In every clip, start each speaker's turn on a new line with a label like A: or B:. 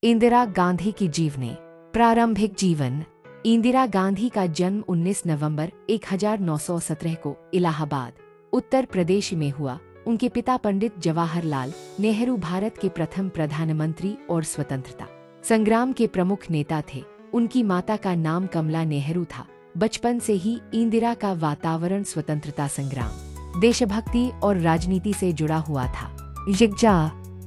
A: इंदिरा गांधी की जीवनी। प्रारंभिक जीवन। इंदिरा गांधी का जन्म 19 नवंबर 1917 को इलाहाबाद, उत्तर प्रदेश में हुआ। उनके पिता पंडित जवाहरलाल नेहरू भारत के प्रथम प्रधानमंत्री और स्वतंत्रता संग्राम के प्रमुख नेता थे। उनकी माता का नाम कमला नेहरू था। बचपन से ही इंदिरा का वातावरण स्वतंत्रता संग्राम, देशभक्ति और राजनीति से जुड़ा हुआ था।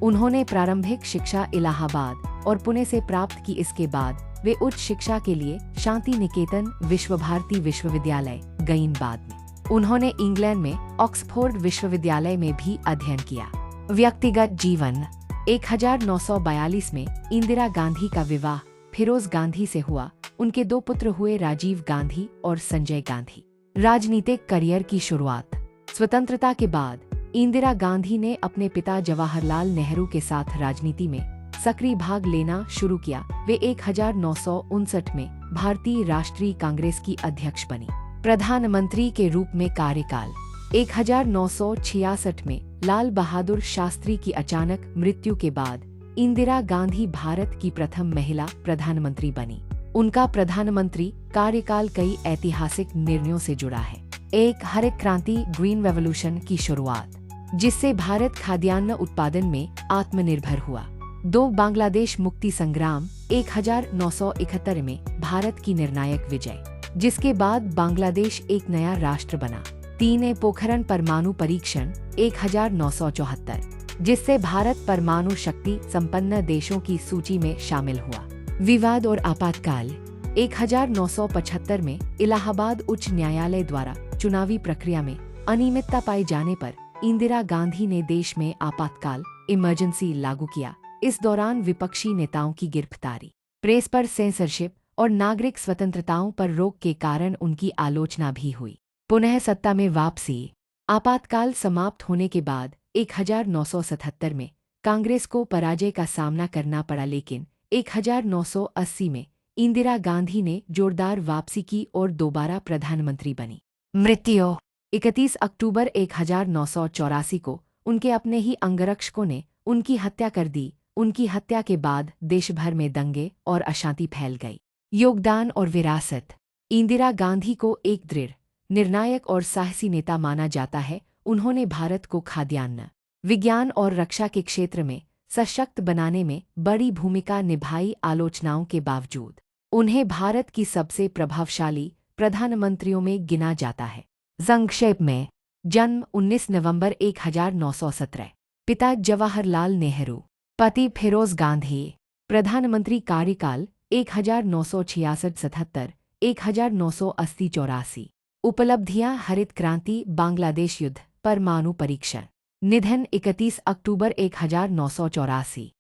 A: उन्होंने प्रारंभिक शिक्षा इलाहाबाद और पुणे से प्राप्त की। इसके बाद वे उच्च शिक्षा के लिए शांति निकेतन विश्वभारती विश्वविद्यालय गईं। बाद में उन्होंने इंग्लैंड में ऑक्सफोर्ड विश्वविद्यालय में भी अध्ययन किया। व्यक्तिगत जीवन। 1942 में इंदिरा गांधी का विवाह फिरोज गांधी से हुआ। उनके 2 पुत्र हुए, राजीव गांधी और संजय गांधी। राजनीतिक करियर की शुरुआत। स्वतंत्रता के बाद इंदिरा गांधी ने अपने पिता जवाहरलाल नेहरू के साथ राजनीति में सक्रिय भाग लेना शुरू किया। वे 1959 में भारतीय राष्ट्रीय कांग्रेस की अध्यक्ष बनी। प्रधानमंत्री के रूप में कार्यकाल। 1966 में लाल बहादुर शास्त्री की अचानक मृत्यु के बाद इंदिरा गांधी भारत की प्रथम महिला प्रधानमंत्री बनी। उनका प्रधानमंत्री कार्यकाल कई ऐतिहासिक निर्णयों से जुड़ा है। एक हरित क्रांति ग्रीन रेवोल्यूशन की शुरुआत, जिससे भारत खाद्यान्न उत्पादन में आत्मनिर्भर हुआ। 2 बांग्लादेश मुक्ति संग्राम 1971 में भारत की निर्णायक विजय, जिसके बाद बांग्लादेश एक नया राष्ट्र बना। 3 पोखरण परमाणु परीक्षण 1974, जिससे भारत परमाणु शक्ति संपन्न देशों की सूची में शामिल हुआ। विवाद और आपातकाल। 1975 में इलाहाबाद उच्च न्यायालय द्वारा चुनावी प्रक्रिया में अनियमितता पाए जाने पर इंदिरा गांधी ने देश में आपातकाल इमरजेंसी लागू किया। इस दौरान विपक्षी नेताओं की गिरफ्तारी, प्रेस पर सेंसरशिप और नागरिक स्वतंत्रताओं पर रोक के कारण उनकी आलोचना भी हुई। पुनः सत्ता में वापसी। आपातकाल समाप्त होने के बाद 1977 में कांग्रेस को पराजय का सामना करना पड़ा, लेकिन 1980 में इंदिरा गांधी ने जोरदार वापसी की और दोबारा प्रधानमंत्री बनी। मृत्यु। 31 अक्टूबर 1984 को उनके अपने ही अंगरक्षकों ने उनकी हत्या कर दी। उनकी हत्या के बाद देश भर में दंगे और अशांति फैल गई। योगदान और विरासत। इंदिरा गांधी को एक दृढ़, निर्णायक और साहसी नेता माना जाता है। उन्होंने भारत को खाद्यान्न, विज्ञान और रक्षा के क्षेत्र में सशक्त बनाने में बड़ी भूमिका निभाई। आलोचनाओं के बावजूद उन्हें भारत की सबसे प्रभावशाली प्रधानमंत्रियों में गिना जाता है। संक्षेप में, जन्म 19 नवंबर 1917, पिता जवाहरलाल नेहरू, पति फिरोज गांधी। प्रधानमंत्री कार्यकाल 1966-77, 1980-84। उपलब्धियां: हरित क्रांति, बांग्लादेश युद्ध, परमाणु परीक्षण। निधन 31 अक्टूबर 1984।